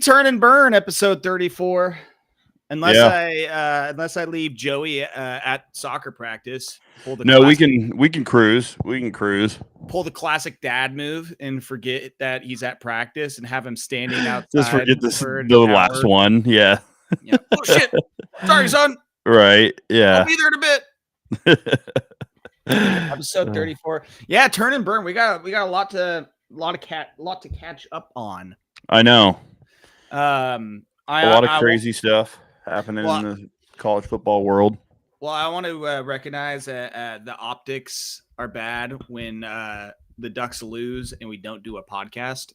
Turn and Burn, episode 34. Unless Yeah. unless I leave Joey at soccer practice, No, we can cruise. We can cruise. pull the classic dad move and forget that he's at practice and have him standing outside. Just forget this for the an last hour. one. Yeah. Yeah. Oh shit! Sorry, son. Right. I'll Yeah. be there in a bit. Episode 34. Yeah, Turn and Burn. We got a lot to catch up on. I know. A lot of crazy stuff happening in the college football world. Well, I want to recognize that the optics are bad when the Ducks lose and we don't do a podcast.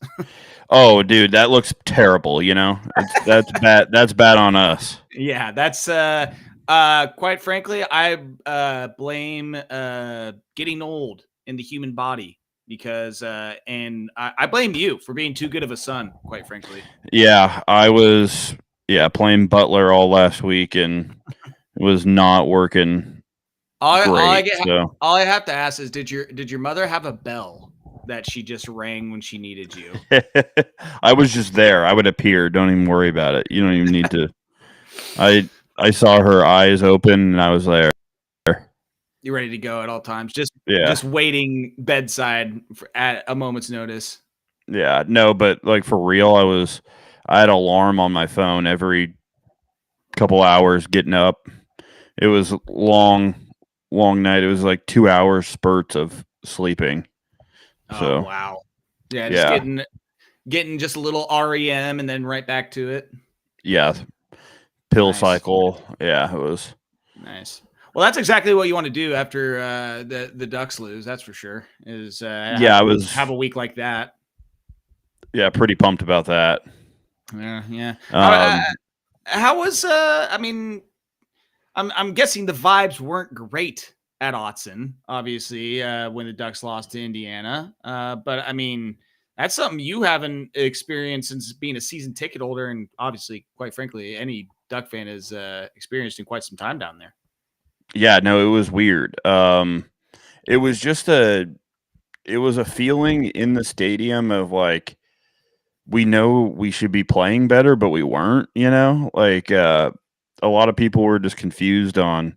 Oh, dude, that looks terrible. You know, that's bad. That's bad on us. Yeah, that's quite frankly, I blame getting old in the human body because, and I blame you for being too good of a son. Quite frankly. Yeah, I was playing Butler all last week and it was not working. All I have to ask is, did your mother have a bell that she just rang when she needed you? I was just there. I would appear. Don't even worry about it. You don't even need to. I saw her eyes open and I was there. You're ready to go at all times. Just waiting bedside at a moment's notice. Yeah, no, but like for real, I had an alarm on my phone every couple hours getting up. It was long night. It was like 2 hours spurts of sleeping. So, oh wow. Yeah, just getting just a little REM and then right back to it. Yeah. Pill cycle. Yeah, it was nice. Well, that's exactly what you want to do after the Ducks lose. That's for sure. Is have a week like that. Yeah, pretty pumped about that. Yeah. How was? I mean, I'm guessing the vibes weren't great at Autzen. Obviously, when the Ducks lost to Indiana. But I mean, that's something you haven't experienced since being a season ticket holder, and obviously, quite frankly, any Duck fan has experienced in quite some time down there. Yeah, no, it was weird. It was just a feeling in the stadium of like, we know we should be playing better, but we weren't, you know, like, a lot of people were just confused on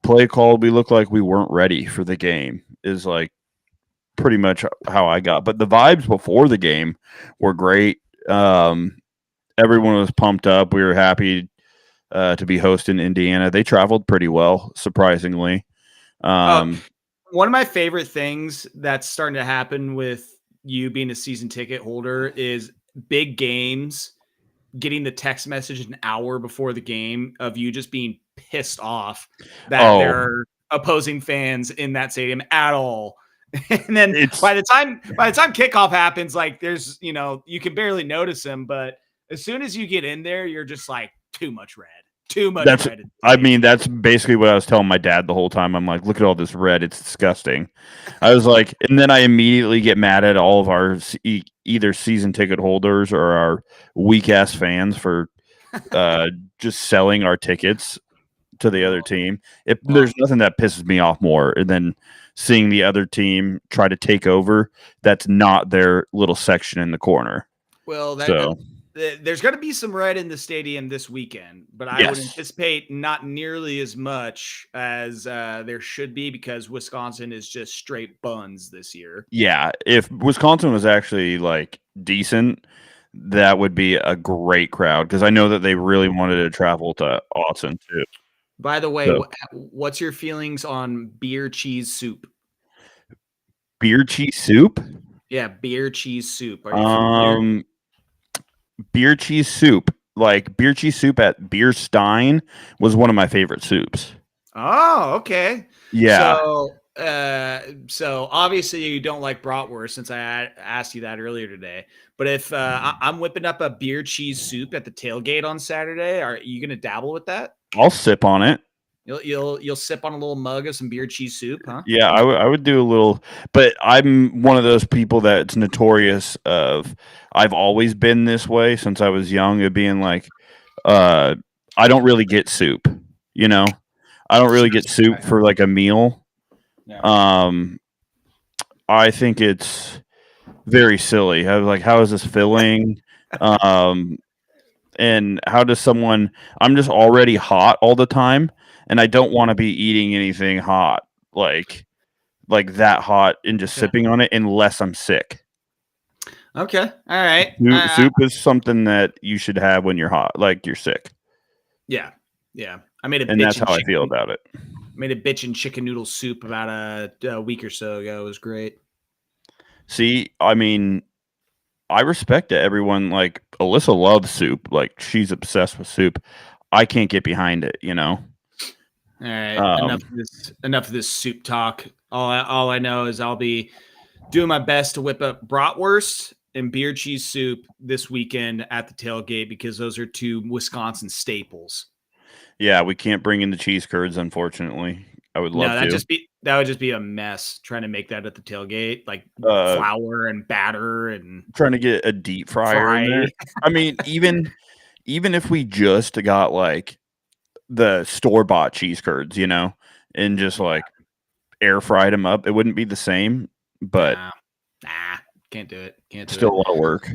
play call. We looked like we weren't ready for the game is like pretty much how I got, but the vibes before the game were great. Everyone was pumped up. We were happy to be hosting Indiana. They traveled pretty well, surprisingly. One of my favorite things that's starting to happen with you being a season ticket holder is big games, getting the text message an hour before the game of you just being pissed off that there are opposing fans in that stadium at all. And then by the time kickoff happens, like there's, you can barely notice them, but as soon as you get in there, you're just like, too much red. Red. I mean, that's basically what I was telling my dad the whole time. I'm like, look at all this red. It's disgusting. I was like, and then I immediately get mad at all of our either season ticket holders or our weak ass fans for just selling our tickets to the other team. There's nothing that pisses me off more than seeing the other team try to take over. That's not their little section in the corner. Well, there's going to be some red in the stadium this weekend, but I would anticipate not nearly as much as there should be because Wisconsin is just straight buns this year. Yeah, if Wisconsin was actually like decent, that would be a great crowd because I know that they really wanted to travel to Autzen too. By the way, what's your feelings on beer cheese soup? Beer cheese soup? Yeah, beer cheese soup. Are you familiar? Beer cheese soup, like beer cheese soup at Beer Stein was one of my favorite soups. Oh, okay. Yeah. So obviously you don't like bratwurst since I asked you that earlier today. But if I'm whipping up a beer cheese soup at the tailgate on Saturday, are you going to dabble with that? I'll sip on it. You'll sip on a little mug of some beer cheese soup, huh? Yeah, I would do a little, but I'm one of those people that's notorious of I've always been this way since I was young of being like, I don't really get soup, you know? I don't really get soup for like a meal. Yeah. I think it's very silly. I was like, how is this filling? And how does someone? I'm just already hot all the time, and I don't want to be eating anything hot like that hot and just sipping on it unless I'm sick. Okay, all right. Soup is something that you should have when you're hot, like you're sick. Yeah. I made a And that's bitchin' how I feel about it. Made a bitchin' chicken noodle soup about a week or so ago. It was great. See, I mean, I respect it. Everyone, like Alyssa loves soup. Like she's obsessed with soup. I can't get behind it, you know. All right, enough of this soup talk. All I know is I'll be doing my best to whip up bratwurst and beer cheese soup this weekend at the tailgate because those are two Wisconsin staples. Yeah, we can't bring in the cheese curds, unfortunately. I would love No, to. that would just be a mess trying to make that at the tailgate, like flour and batter and trying to get a deep fryer in there. I mean, even if we just got like the store bought cheese curds, you know, and just like air fried them up, it wouldn't be the same, but can't do it. Still a lot of work.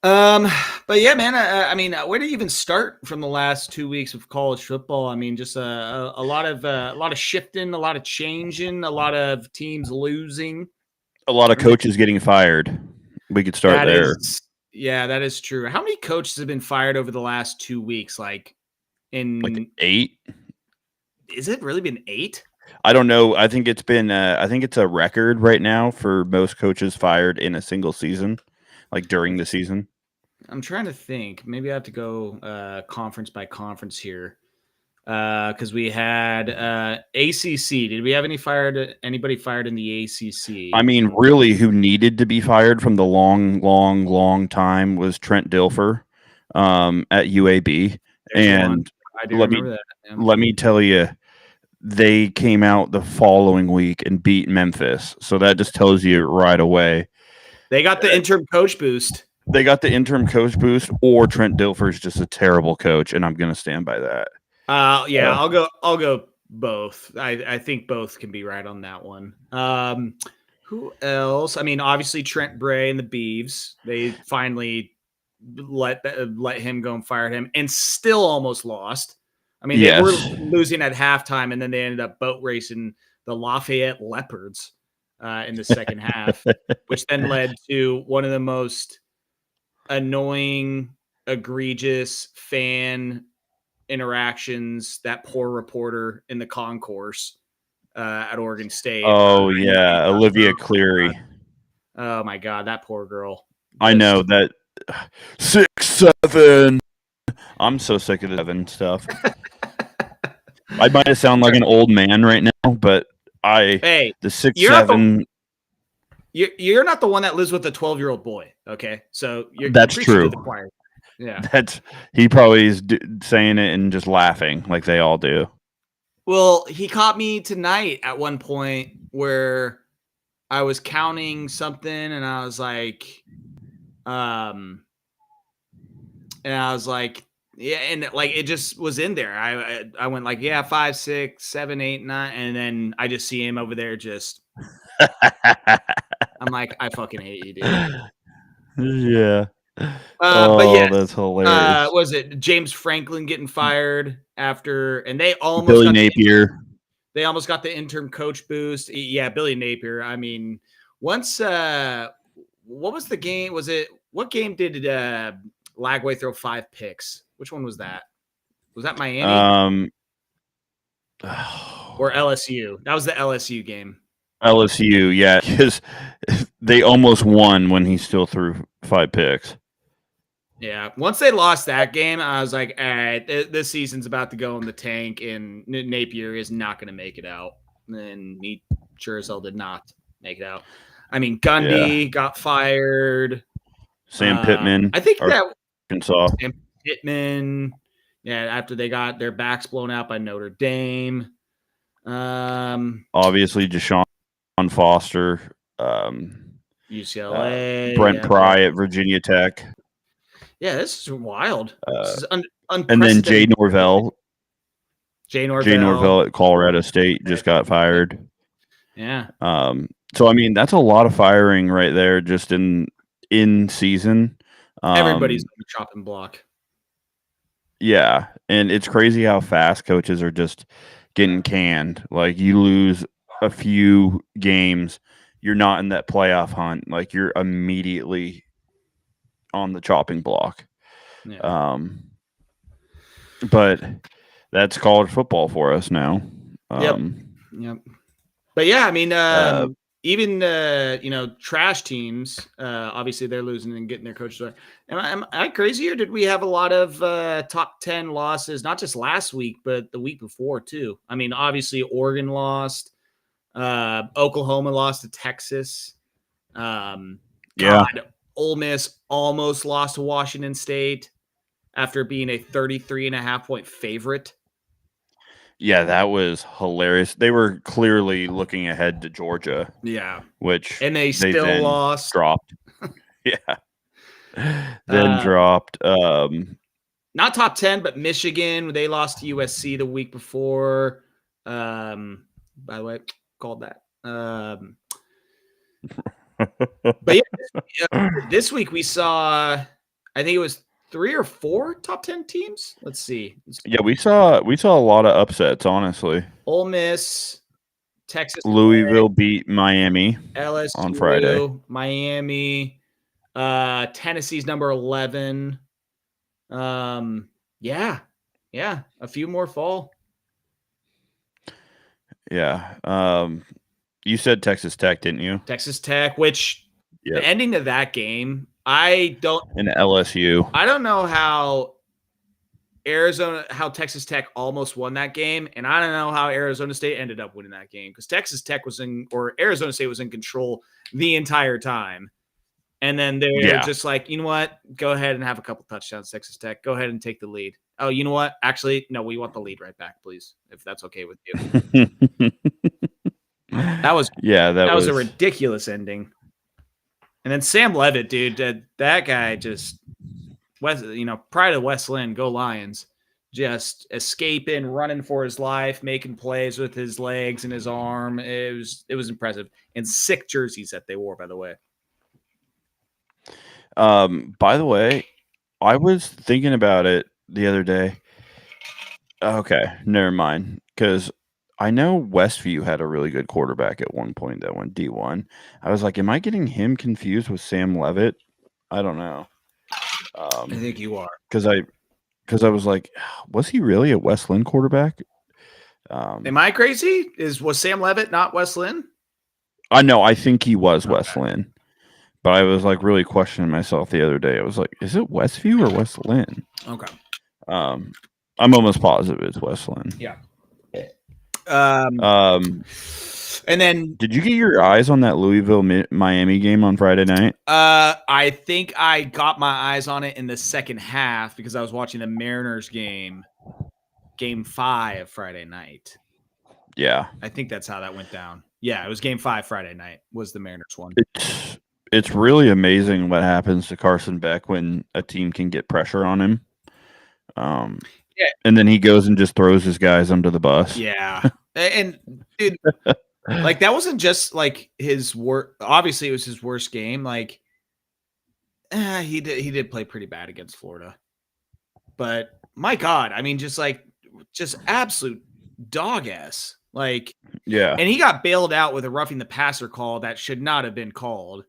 But yeah, man. I mean, where do you even start from the last 2 weeks of college football? I mean, just a lot of shifting, a lot of changing, a lot of teams losing, a lot of coaches getting fired. We could start there. That is true. How many coaches have been fired over the last 2 weeks? Like 8? Is it really been 8? I don't know. I think it's been. I think it's a record right now for most coaches fired in a single season, like during the season. I'm trying to think. Maybe I have to go conference by conference here because we had ACC. Did we have anybody fired in the ACC? I mean, really, who needed to be fired from the long time was Trent Dilfer at UAB. And let me tell you, they came out the following week and beat Memphis. So that just tells you right away. They got the interim coach boost. Or Trent Dilfer's just a terrible coach, and I'm going to stand by that. I'll go both. I think both can be right on that one. Who else? I mean, obviously Trent Bray and the Beavs. They finally let him go and fired him, and still almost lost. I mean, they were losing at halftime, and then they ended up boat racing the Lafayette Leopards in the second half, which then led to one of the most annoying, egregious fan interactions. That poor reporter in the concourse at Oregon State. Oh yeah, Olivia Cleary. Oh my God, that poor girl. I know that 6'7". I'm so sick of the 7 stuff. I might sound like an old man right now, but the 6'7". You're not the one that lives with a 12-year-old boy, okay? So that's true. Yeah, he probably is saying it and just laughing like they all do. Well, he caught me tonight at one point where I was counting something, and I was like, yeah, and like it just was in there. I went like, yeah, 5, 6, 7, 8, 9, and then I just see him over there just. I'm like, I fucking hate you, dude. Yeah. But yeah, that's hilarious. Was it James Franklin getting fired after, and they almost Billy Napier. They almost got the interim coach boost. Yeah, Billy Napier. I mean, once what was the game? What game did Lagway throw 5 picks? Which one was that? Was that Miami? Or LSU? That was the LSU game. LSU, yeah, because they almost won when he still threw 5 picks. Yeah, once they lost that game, I was like, all right, this season's about to go in the tank, and Napier is not going to make it out. And he sure as hell did not make it out. I mean, Gundy got fired. Sam Pittman. I think that Arkansas. Sam Pittman. Yeah, after they got their backs blown out by Notre Dame. Obviously, Deshaun Foster. UCLA. Brent Pry at Virginia Tech. Yeah, this is wild. This is and then Jay Norvell. Jay Norvell at Colorado State just got fired. Yeah. So I mean, that's a lot of firing right there, just in season. Everybody's on the chopping block. Yeah, and it's crazy how fast coaches are just getting canned. Like you lose a few games, you're not in that playoff hunt. Like you're immediately on the chopping block. Yeah. Um, but that's college football for us now. Yep. Yep. But yeah, I mean, Uh, even trash teams, obviously they're losing and getting their coaches. Am I crazy, or did we have a lot of top 10 losses, not just last week, but the week before too? I mean, obviously Oregon lost, Oklahoma lost to Texas. yeah, God, Ole Miss almost lost to Washington State after being a 33.5 point favorite. yeah, that was hilarious. They were clearly looking ahead to Georgia, Yeah. which And they they still then lost. dropped. Yeah, then dropped. Not top 10, but Michigan, they lost to USC the week before. By the way, called that. But yeah, this week we saw, I think it was 3 or 4 top 10 teams. Let's see. Yeah, we saw a lot of upsets, honestly. Ole Miss, Texas Louisville beat Miami Tech, on Friday. LSU, Miami, Tennessee's number 11. Yeah, a few more fall. Yeah. You said Texas Tech, didn't you? Texas Tech, which the Yep. ending of that game, I don't And LSU. know how Texas Tech almost won that game, and I don't know how Arizona State ended up winning that game, because Texas Tech or Arizona State was in control the entire time. And then they're Yeah. just like, you know what? Go ahead and have a couple touchdowns, Texas Tech. Go ahead and take the lead. Oh, you know what? Actually, no, we want the lead right back, please, if that's okay with you. That was that was was a ridiculous ending. And then Sam Levitt, dude, that guy just pride of West Lynn, go Lions. Just escaping, running for his life, making plays with his legs and his arm. It was impressive. And sick jerseys that they wore, by the way. By the way, I was thinking about it the other day. Okay, never mind. Because I know Westview had a really good quarterback at one point that went D1. I was like, am I getting him confused with Sam Levitt? I don't know. I think you are. Because I was like, was he really a West Lynn quarterback? Am I crazy? Was Sam Levitt not West Lynn? I know. I think he was West Lynn. But I was like really questioning myself the other day. I was like, is it Westview or West Lynn? Okay. I'm almost positive it's West Lynn. Yeah. And then did you get your eyes on that Louisville Miami game on Friday night? I think I got my eyes on it in the second half because I was watching the Mariners game 5 Friday night. Yeah. I think that's how that went down. Yeah, it was game 5 Friday night was the Mariners one. It's really amazing what happens to Carson Beck when a team can get pressure on him. And then he goes and just throws his guys under the bus. Yeah. And dude, like that wasn't just like his work. Obviously, it was his worst game. Like, he did play pretty bad against Florida. But my God, I mean, just absolute dog ass. Like, yeah. And he got bailed out with a roughing the passer call that should not have been called,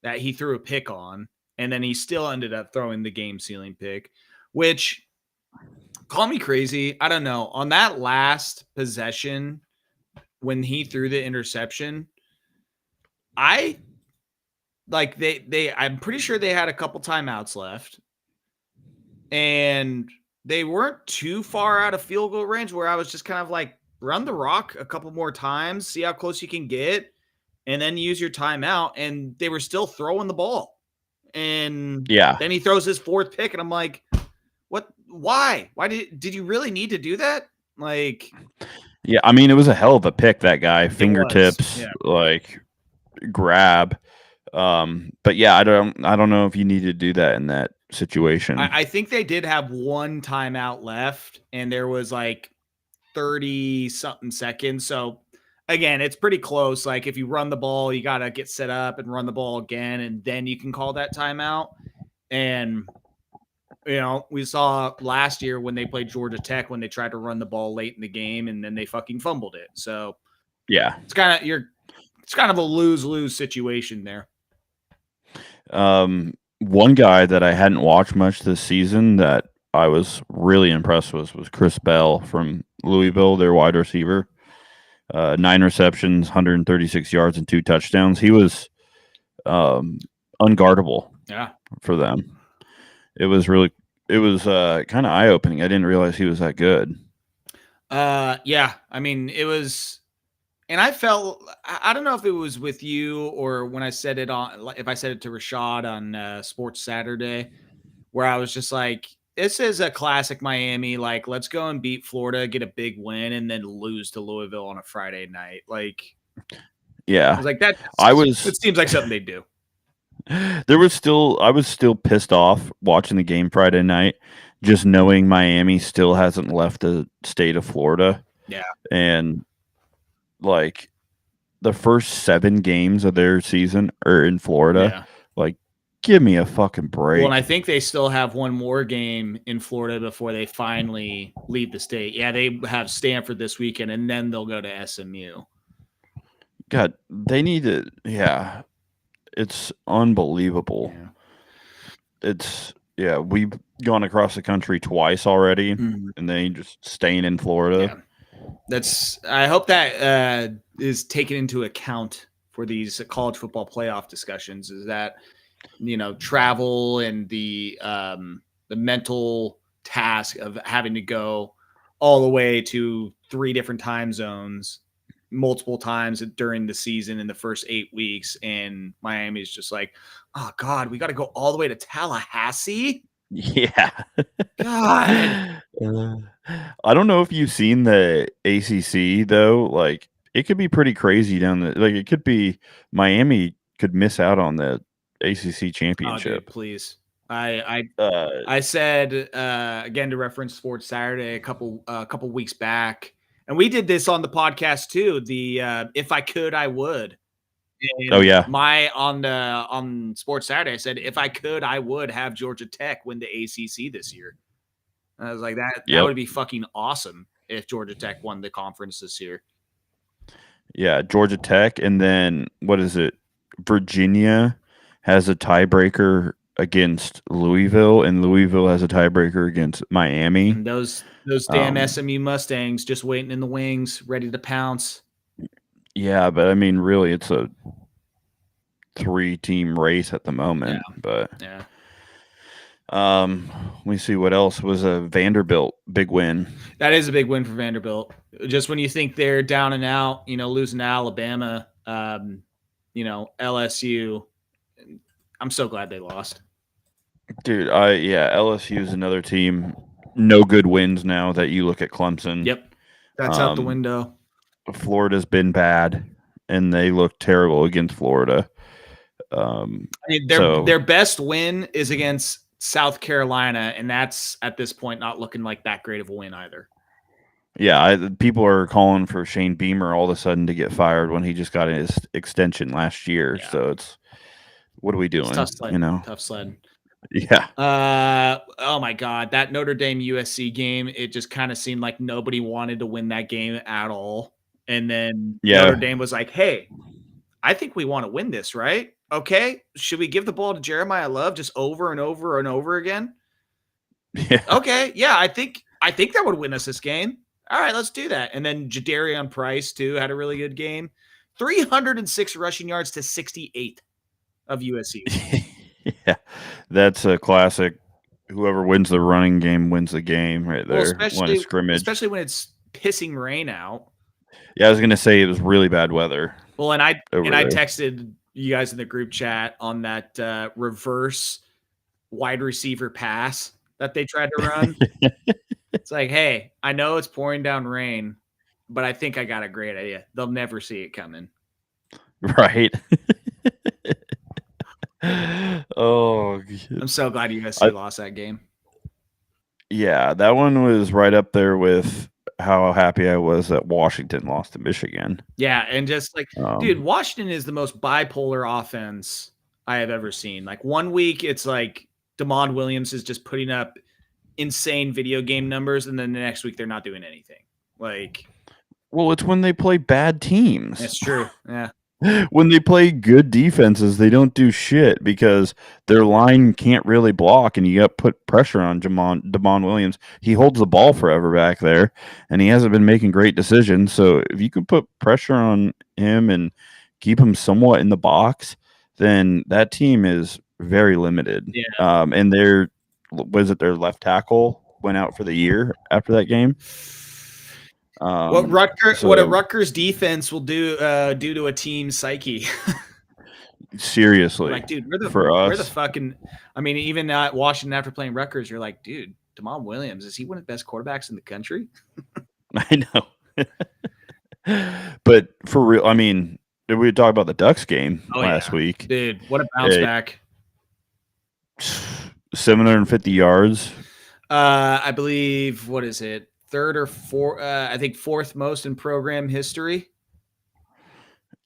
that he threw a pick on, and then he still ended up throwing the game sealing pick, which, call me crazy, I don't know. On that last possession, when he threw the interception, I'm pretty sure they had a couple timeouts left, and they weren't too far out of field goal range where I was just kind of like, run the rock a couple more times, see how close you can get, and then use your timeout. And they were still throwing the ball. And then he throws his 4th pick, and I'm like, what? Why? Why did you really need to do that? Like, yeah, I mean, it was a hell of a pick, that guy. Fingertips, like grab. But yeah, I don't know if you need to do that in that situation. I think they did have one timeout left, and there was like 30 something seconds. So again, it's pretty close. Like if you run the ball, you got to get set up and run the ball again, and then you can call that timeout. And we saw last year when they played Georgia Tech when they tried to run the ball late in the game and then they fucking fumbled it. So Yeah. it's kind of a lose-lose situation there. One guy that I hadn't watched much this season that I was really impressed with was Chris Bell from Louisville, their wide receiver. 9 receptions, 136 yards, and 2 touchdowns. He was unguardable for them. It was kind of eye-opening. I didn't realize he was that good. Yeah. I mean, it was, and I felt, I don't know if it was with you or when I said it if I said it to Rashad on Sports Saturday, where I was just like, this is a classic Miami. Like, let's go and beat Florida, get a big win, and then lose to Louisville on a Friday night. Like, yeah, I was like, that. It seems like something they do. I was still pissed off watching the game Friday night, just knowing Miami still hasn't left the state of Florida. Yeah, and like the first 7 games of their season are in Florida. Yeah. Like, give me a fucking break. Well, and I think they still have one more game in Florida before they finally leave the state. Yeah, they have Stanford this weekend, and then they'll go to SMU. God, they need to. Yeah, it's unbelievable. Yeah. We've gone across the country twice already, and they just staying in Florida. Yeah. I hope that is taken into account for these college football playoff discussions. Is that travel and the mental task of having to go all the way to 3 different time zones multiple times during the season in the first 8 weeks, and Miami is just like, oh God, we got to go all the way to Tallahassee. Yeah. God. I don't know if you've seen the ACC though. Like, it could be pretty crazy down the. Like, it could be Miami could miss out on the ACC championship. Oh, dude, please. I said again to reference Sports Saturday a couple weeks back, and we did this on the podcast too. The if I could, I would. And oh yeah, on Sports Saturday, I said if I could, I would have Georgia Tech win the ACC this year. And I was like, that would be fucking awesome if Georgia Tech won the conference this year. Yeah, Georgia Tech, and then what is it? Virginia has a tiebreaker against Louisville, and Louisville has a tiebreaker against Miami. And those damn SMU Mustangs just waiting in the wings, ready to pounce. Yeah, but I mean, really, it's a 3-team race at the moment. Yeah. But yeah. Let me see what else was a Vanderbilt big win. That is a big win for Vanderbilt. Just when you think they're down and out, losing to Alabama, LSU. I'm so glad they lost. Dude, LSU is another team. No good wins now that you look at Clemson. Yep. That's out the window. Florida's been bad, and they look terrible against Florida. Their best win is against South Carolina, and that's at this point not looking like that great of a win either. Yeah, people are calling for Shane Beamer all of a sudden to get fired when he just got his extension last year. Yeah. So what are we doing? It's tough sled. Tough sled. Yeah. Oh my God, that Notre Dame USC game, it just kind of seemed like nobody wanted to win that game at all. And then Notre Dame was like, hey, I think we want to win this, right? Okay. Should we give the ball to Jeremiah Love just over and over and over again? Yeah. Okay. Yeah, I think that would win us this game. All right, let's do that. And then Jadarian Price, too, had a really good game. 306 rushing yards to 68 of USC. Yeah, that's a classic. Whoever wins the running game wins the game right there. Well, especially when it's pissing rain out. Yeah, I was going to say it was really bad weather. Well, and I texted you guys in the group chat on that reverse wide receiver pass that they tried to run. It's like, hey, I know it's pouring down rain, but I think I got a great idea. They'll never see it coming. Right. Oh, I'm so glad USC lost that game. Yeah, that one was right up there with how happy I was that Washington lost to Michigan. Yeah, and just like, dude, Washington is the most bipolar offense I have ever seen. Like, one week it's like DeMond Williams is just putting up insane video game numbers, and then the next week they're not doing anything. Like, well, it's when they play bad teams. that's true. Yeah. When they play good defenses, they don't do shit because their line can't really block, and you got to put pressure on DeMond Williams. He holds the ball forever back there, and he hasn't been making great decisions. So if you can put pressure on him and keep him somewhat in the box, then that team is very limited. Yeah. And their left tackle went out for the year after that game. What a Rutgers defense will do to a team's psyche. Seriously, like, dude, we're the fucking. I mean, even Washington after playing Rutgers, you're like, dude, DeMond Williams, is he one of the best quarterbacks in the country? I know, but for real, I mean, we talked about the Ducks game last week, dude. What a bounce back! 750 yards. I believe. What is it? Third or fourth? I think fourth most in program history.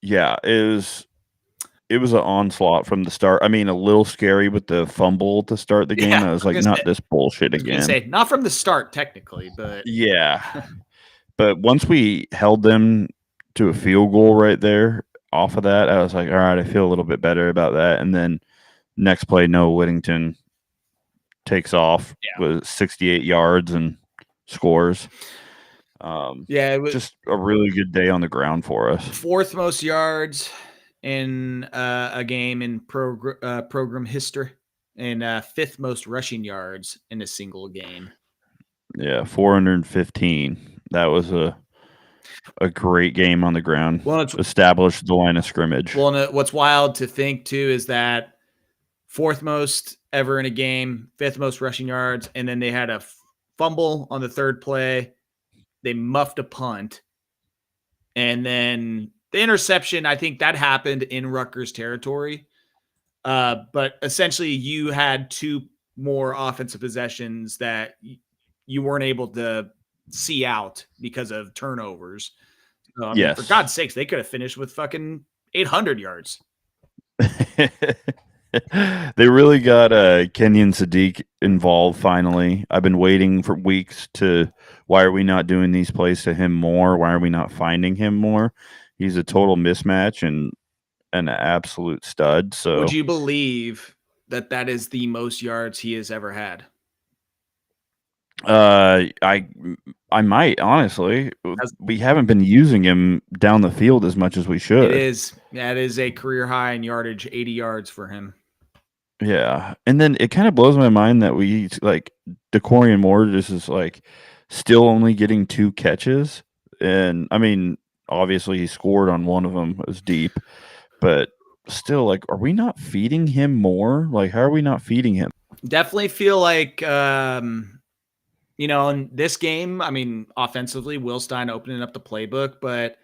Yeah, it was an onslaught from the start. I mean, a little scary with the fumble to start the game. I was like, not this bullshit again. Not from the start, technically, but yeah. But once we held them to a field goal right there off of that, I was like, all right, I feel a little bit better about that. And then next play, Noah Whittington takes off with 68 yards and scores. It was just a really good day on the ground for us. Fourth most yards in a game in program history, and fifth most rushing yards in a single game. Yeah, 415. That was a great game on the ground. Well, established the line of scrimmage. Well, and what's wild to think too is that fourth most ever in a game, fifth most rushing yards, and then they had a fumble on the third play. They muffed a punt, and then the interception, I think that happened in Rutgers territory. But essentially you had two more offensive possessions that you weren't able to see out because of turnovers. So, I mean, for God's sakes, they could have finished with fucking 800 yards. They really got Kenyon Sadiq involved finally. I've been waiting for weeks why are we not doing these plays to him more? Why are we not finding him more? He's a total mismatch and an absolute stud. So would you believe that is the most yards he has ever had? I might, honestly. We haven't been using him down the field as much as we should. That is a career high in yardage, 80 yards for him. Yeah. And then it kind of blows my mind that we like DeCorian Moore just is like still only getting 2 catches. And I mean, obviously he scored on one of them. It was deep, but still, like, are we not feeding him more? Like, how are we not feeding him? Definitely feel like, in this game, I mean, offensively, Will Stein opening up the playbook, but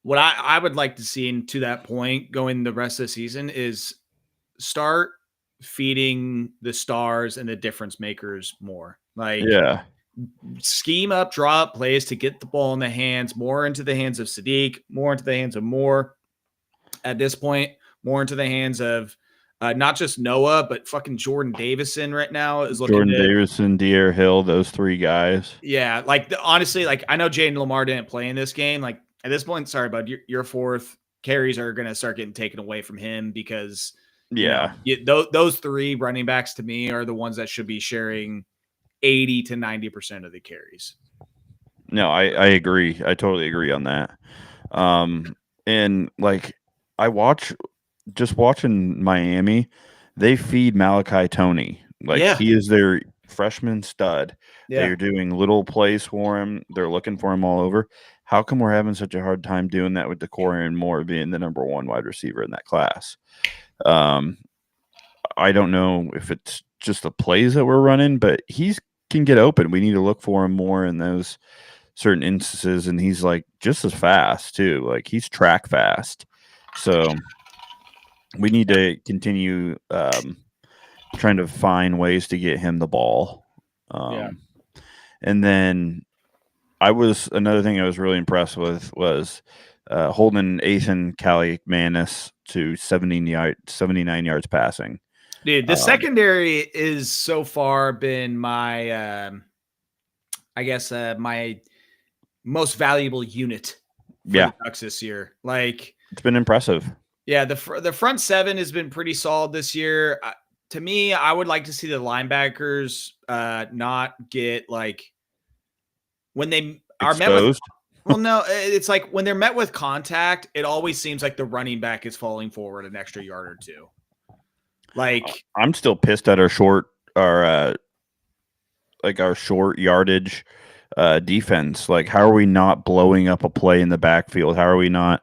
what I would like to see, and to that point, going the rest of the season, is start feeding the stars and the difference makers more. Like, scheme up, draw up plays to get the ball in the hands, more into the hands of Sadiq, more into the hands of Moore. At this point, more into the hands of not just Noah, but fucking Jordan Davison right now is looking. Jordan Davison, De'Aaron Hill, those 3 guys. Yeah, like honestly, like I know Jaden Lamar didn't play in this game. Like at this point, sorry, bud, your fourth carries are going to start getting taken away from him because those 3 running backs to me are the ones that should be sharing 80 to 90% of the carries. No, I agree. I totally agree on that. And like watching Miami, they feed Malachi Toney. Like he is their freshman stud. Yeah. They're doing little plays for him. They're looking for him all over. How come we're having such a hard time doing that with DeCorian Moore being the number 1 wide receiver in that class? I don't know if it's just the plays that we're running, but he can get open. We need to look for him more in those certain instances, and he's like just as fast too. Like he's track fast. So we need to continue trying to find ways to get him the ball. And then another thing I was really impressed with was holding Ethan Kaliakmanis to 79 yards passing. Dude, the secondary is so far been my, my most valuable unit for Yeah, the Ducks this year. Like, it's been impressive. yeah, the front seven has been pretty solid this year. To me, I would like to see the linebackers not get like when they are met with. Exposed. Well, no, it's like when they're met with contact, it always seems like the running back is falling forward an extra yard or two. Like, I'm still pissed at our our short yardage defense. Like, how are we not blowing up a play in the backfield? How are we not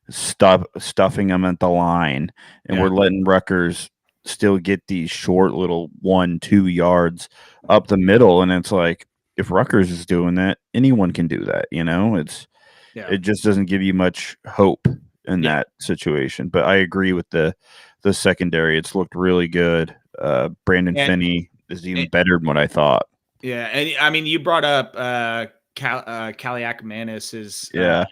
stuffing them at the line? And Yeah. we're letting Rutgers still get these short little 1-2 yards up the middle. And it's like, if Rutgers is doing that, anyone can do that. yeah, It just doesn't give you much hope in yeah, that situation. But I agree with the secondary. It's looked really good. Brandon and, Finney is even and better than what I thought. yeah, and I mean, you brought up Kaliakmanis is Yeah.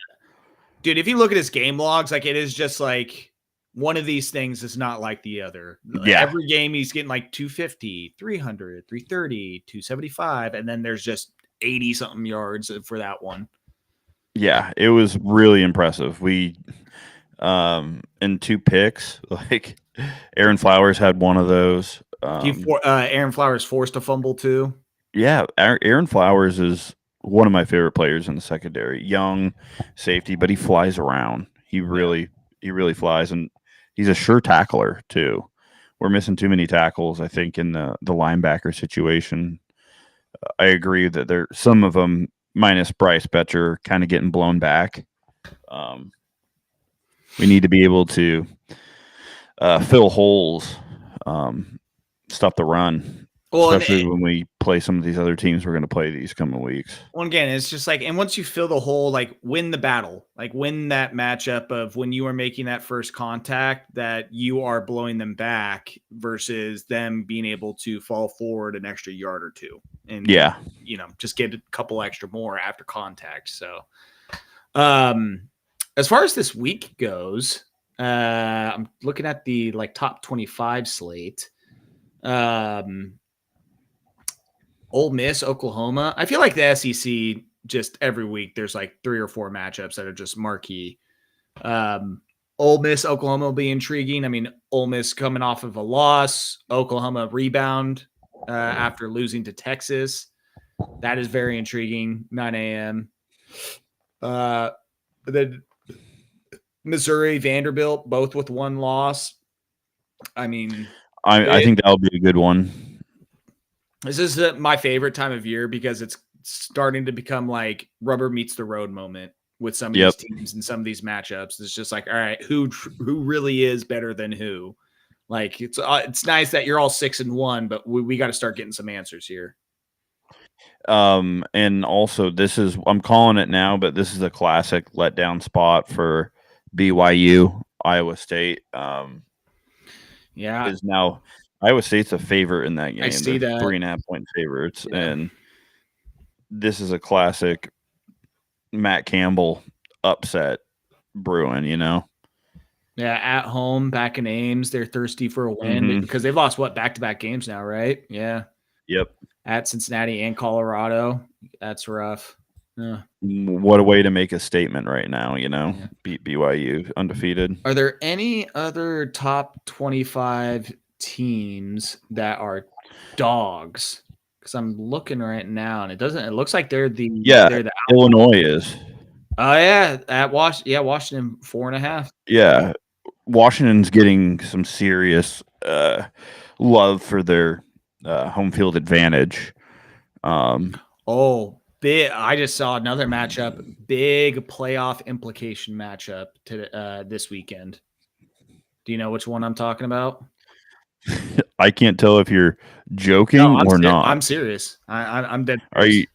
dude. If you look at his game logs, like it is just like one of these things is not like the other. Yeah. Every game he's getting like 250, 300, 330, 275, and then there's just 80 something yards for that one. Yeah, it was really impressive. We in 2 picks, like Aaron Flowers had one of those. Aaron Flowers forced a fumble too. Yeah, Aaron Flowers is one of my favorite players in the secondary. Young safety, but he flies around. He really flies, and he's a sure tackler too. We're missing too many tackles, I think, in the linebacker situation. I agree that there some of them, minus Bryce Betcher, kind of getting blown back. We need to be able to fill holes, stop the run, Well, especially when we play some of these other teams we're going to play these coming weeks. Well, again, it's just like, and once you fill the hole, like win the battle, like win that matchup of when you are making that first contact, that you are blowing them back versus them being able to fall forward an extra yard or two and, just get a couple extra more after contact. So, as far as this week goes, I'm looking at the like top 25 slate. Ole Miss, Oklahoma. I feel like the SEC just every week there's like 3 or 4 matchups that are just marquee. Ole Miss, Oklahoma will be intriguing. I mean, Ole Miss coming off of a loss, Oklahoma rebound after losing to Texas. That is very intriguing. 9 a.m. The Missouri, Vanderbilt, both with 1 loss. I mean, I think that'll be a good one. This is my favorite time of year because it's starting to become like rubber meets the road moment with some of these teams and some of these matchups. It's just like, all right, who really is better than who? Like it's nice that you're all 6-1, but we got to start getting some answers here. And also I'm calling it now, but this is a classic letdown spot for BYU, Iowa State. Is now Iowa State's a favorite in that game. I see They're that 3.5 point favorites, and this is a classic Matt Campbell upset brewing. Yeah, at home, back in Ames, they're thirsty for a win because they've lost back-to-back games now, right? Yeah. Yep. At Cincinnati and Colorado, that's rough. Yeah. What a way to make a statement right now, beat BYU undefeated. Are there any other top 25 teams that are dogs? Because I'm looking right now and it looks like they're the Illinois is. Oh yeah, at Washington 4.5. Yeah, Washington's getting some serious love for their home field advantage. I just saw another matchup, big playoff implication matchup to this weekend. Do you know which one I'm talking about? I can't tell if you're joking or not. I'm serious. I'm dead. Are you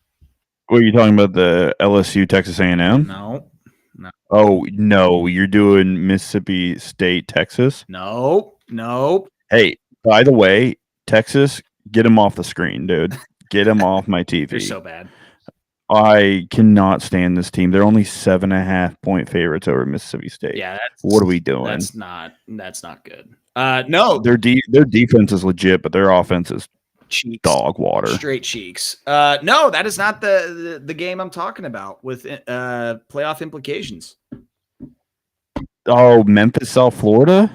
talking about the LSU Texas A&M? No. Oh no, you're doing Mississippi State Texas? Nope. Hey, by the way, Texas, get him off the screen, dude. Get him off my TV. They're so bad. I cannot stand this team. They're only 7.5 point favorites over Mississippi State. Yeah, what are we doing? That's not good. No, Their defense is legit, but their offense is cheeks, dog water. straight cheeks. No, that is not the game I'm talking about with playoff implications. Oh, Memphis, South Florida.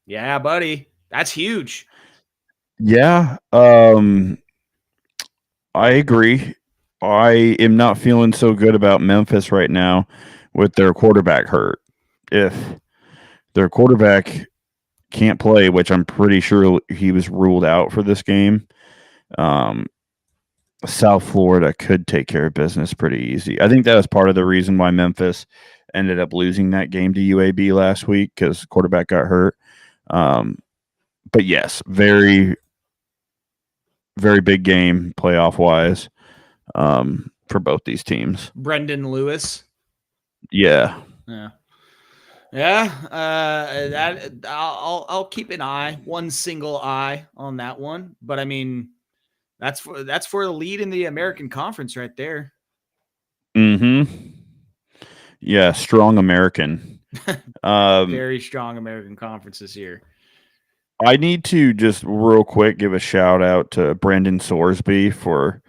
Yeah, buddy, that's huge. Yeah, I agree. I am not feeling so good about Memphis right now with their quarterback hurt. If their quarterback can't play, which I'm pretty sure he was ruled out for this game, South Florida could take care of business pretty easy. I think that was part of the reason why Memphis ended up losing that game to UAB last week because quarterback got hurt. But yes, very, very big game playoff wise for both these teams. Brendan Lewis. Yeah. That I'll keep an eye, one single eye on that one. But I mean, that's for the lead in the American Conference right there. Mm-hmm. Yeah, strong American. Very strong American Conference this year. I need to just real quick give a shout out to Brandon Sorsby for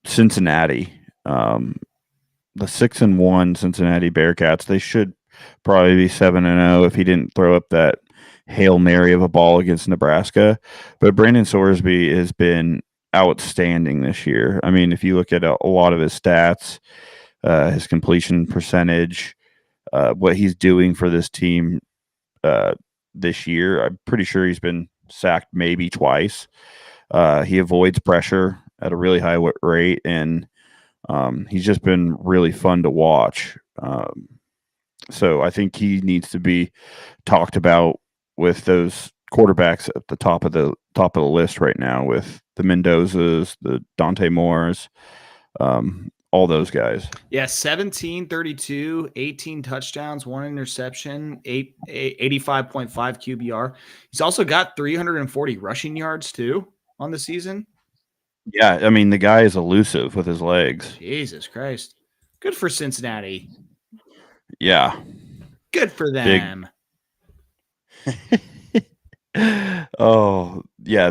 Cincinnati. The 6-1 Cincinnati Bearcats. They should probably be 7-0 if he didn't throw up that Hail Mary of a ball against Nebraska. But Brandon Sorsby has been outstanding this year. I mean, if you look at a lot of his stats, his completion percentage, what he's doing for this team this year, I'm pretty sure he's been sacked maybe twice. He avoids pressure at a really high rate, and he's just been really fun to watch. So I think he needs to be talked about with those quarterbacks at the top of the list right now, with the Mendozas, the Dante Moores, all those guys. Yeah, 17, 32, 18 touchdowns, 1 interception, 85.5 QBR. He's also got 340 rushing yards too on the season. Yeah, I mean, the guy is elusive with his legs. Jesus Christ. Good for Cincinnati. Yeah. Good for them. Oh, yeah,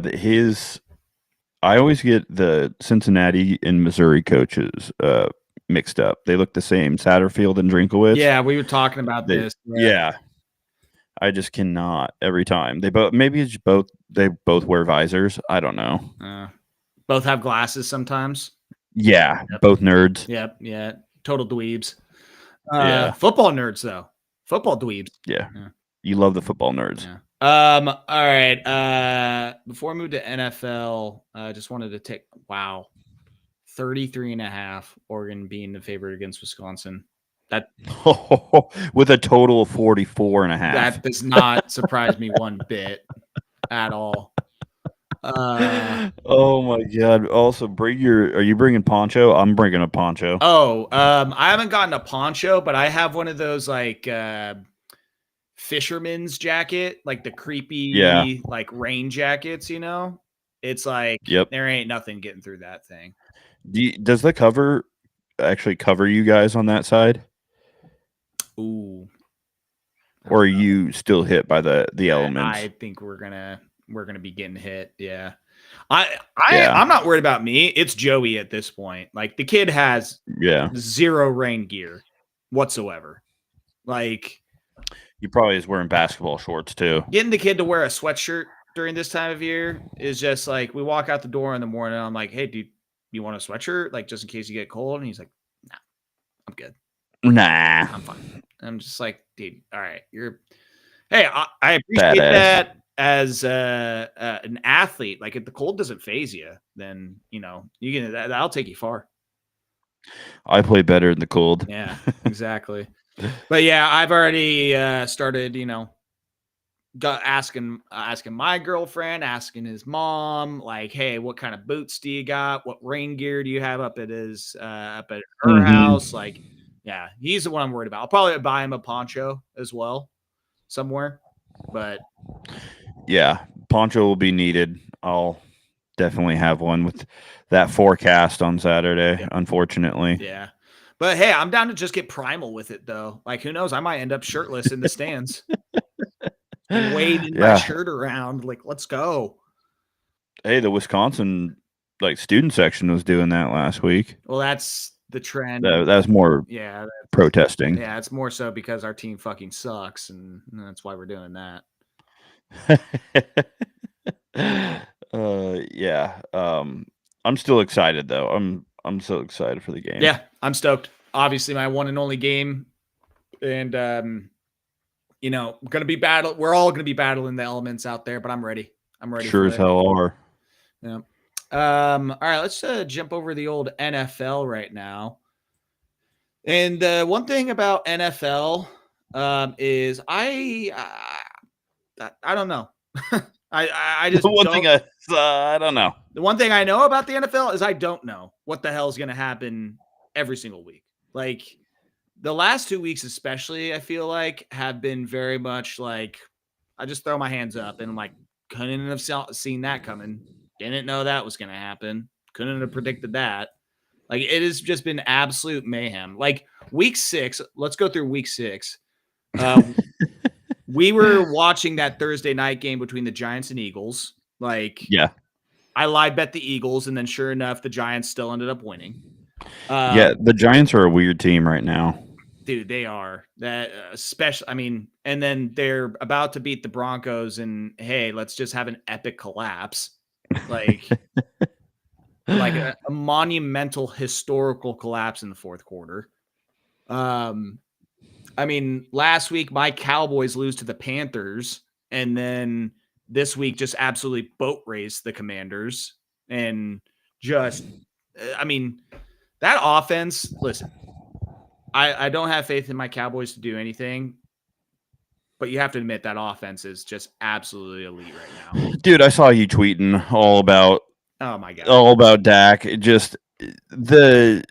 I always get the Cincinnati and Missouri coaches mixed up. They look the same, Satterfield and Drinkowitz. Yeah, we were talking about this. Yeah. I just cannot every time. They both wear visors. I don't know. Both have glasses sometimes. Yeah, yep. Both nerds. Yep, yeah. Total dweebs. Football nerds though. Football dweebs. Yeah. You love the football nerds. Yeah. All right. Before I move to NFL, I just wanted to take 33.5 Oregon being the favorite against Wisconsin. That with a total of 44.5. That does not surprise me one bit at all. Oh my god! Also, are you bringing poncho? I'm bringing a poncho. Oh, I haven't gotten a poncho, but I have one of those like fisherman's jacket, like the creepy like rain jackets. You know, it's like there ain't nothing getting through that thing. Does the cover actually cover you guys on that side? Ooh. Or are you still hit by the elements? I think we're gonna be getting hit. Yeah. I'm not worried about me. It's Joey at this point. Like the kid has zero rain gear whatsoever. Like he probably is wearing basketball shorts too. Getting the kid to wear a sweatshirt during this time of year is just like we walk out the door in the morning. I'm like, hey, dude, you want a sweatshirt? Like just in case you get cold. And he's like, nah, I'm good. Nah, I'm fine. I'm just like, dude, all right, hey, I appreciate that as an athlete. Like if the cold doesn't phase you, then you can that'll take you far. I play better in the cold. Yeah, exactly. But yeah, I've already started, asking my girlfriend, asking his mom, like, hey, what kind of boots do you got? What rain gear do you have up at her house? Like, yeah, he's the one I'm worried about. I'll probably buy him a poncho as well somewhere, but yeah, poncho will be needed. I'll definitely have one with that forecast on Saturday, unfortunately. Yeah. But hey, I'm down to just get primal with it though. Like who knows? I might end up shirtless in the stands. waving my Yeah. shirt around like, let's go. Hey, the Wisconsin student section was doing that last week. Well, that's the trend. That's more Yeah, protesting. yeah, it's more so because our team fucking sucks, and that's why we're doing that. Yeah. I'm still excited though. I'm so excited for the game. Yeah, I'm stoked. Obviously, my one and only game, and gonna be battle. We're all gonna be battling the elements out there, but I'm ready. I'm ready. Sure for as it. hell are. Yeah. All right, let's jump over the old NFL right now. And one thing about NFL is I don't know. I just One don't. thing I don't know. The one thing I know about the NFL is I don't know what the hell is going to happen every single week. Like the last 2 weeks, especially, I feel like have been very much like I just throw my hands up and I'm like, couldn't have seen that coming. Didn't know that was going to happen. Couldn't have predicted that. Like it has just been absolute mayhem. Like week 6, let's go through week 6. We were watching that Thursday night game between the Giants and Eagles. Like, yeah, I lied bet the Eagles, and then sure enough, the Giants still ended up winning. Yeah, the Giants are a weird team right now. Dude, they are that special. I mean, and then they're about to beat the Broncos, and hey, let's just have an epic collapse, like a monumental historical collapse in the fourth quarter. I mean, last week my Cowboys lose to the Panthers, and then this week just absolutely boat race the Commanders, and just, I mean, that offense. Listen, I don't have faith in my Cowboys to do anything, but you have to admit that offense is just absolutely elite right now. Dude, I saw you tweeting all about Oh my god, all about Dak. Just the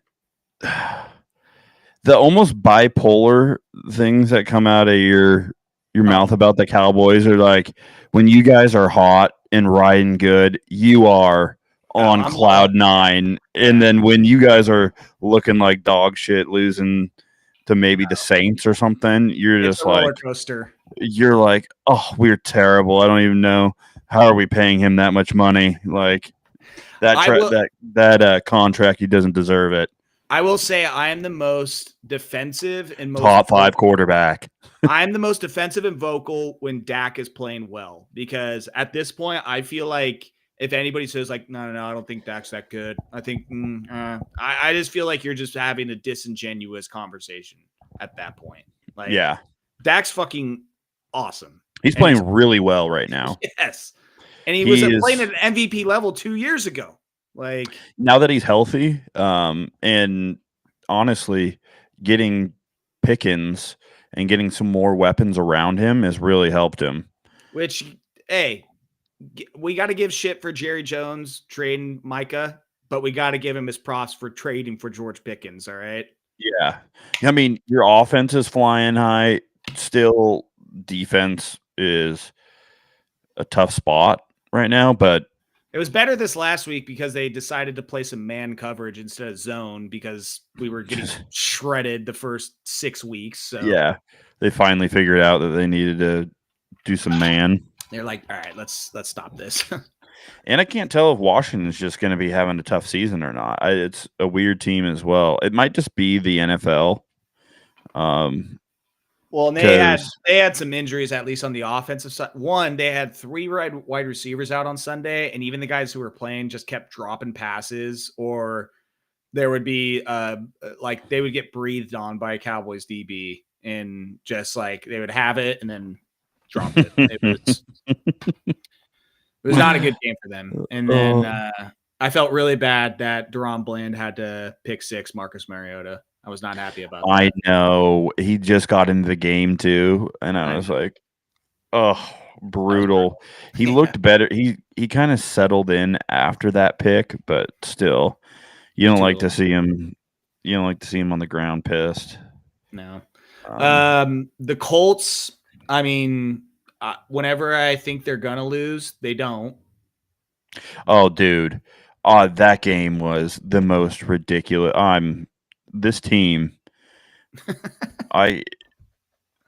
almost bipolar things that come out of your mouth about the Cowboys are like when you guys are hot and riding good, you are on cloud 9, and then when you guys are looking like dog shit, losing to maybe the Saints or something, you're it's just a roller like coaster. You're like, oh, we're terrible. I don't even know how are we paying him that much money. Like that contract, he doesn't deserve it. I will say I am the most defensive and most top 5 quarterback. I'm the most defensive and vocal when Dak is playing well, because at this point, I feel like if anybody says like, no, I don't think Dak's that good. I think I just feel like you're just having a disingenuous conversation at that point. Like, yeah, Dak's fucking awesome. He's playing really well right now. Yes, and he was playing at an MVP level 2 years ago. Like now that he's healthy, and honestly, getting Pickens and getting some more weapons around him has really helped him. Which, hey, we got to give shit for Jerry Jones trading Micah, but we got to give him his props for trading for George Pickens. All right. Yeah. I mean, your offense is flying high. Still, defense is a tough spot right now, but it was better this last week because they decided to play some man coverage instead of zone because we were getting shredded the first 6 weeks. So yeah, they finally figured out that they needed to do some man. They're like, all right, let's stop this. And I can't tell if Washington's just going to be having a tough season or not. It's a weird team as well. It might just be the NFL. Well, and they had some injuries, at least on the offensive side. One, they had 3 wide receivers out on Sunday, and even the guys who were playing just kept dropping passes, or there would be like they would get breathed on by a Cowboys DB, and just like they would have it and then drop it. It was not a good game for them. And then I felt really bad that Deron Bland had to pick 6 Marcus Mariota. I was not happy about that. I know. He just got into the game too, and I was like, oh, brutal. He looked better. He kind of settled in after that pick, but still, you don't like to see him on the ground pissed. No. The Colts, I mean, whenever I think they're going to lose, they don't. Oh, dude. That game was the most ridiculous. This team,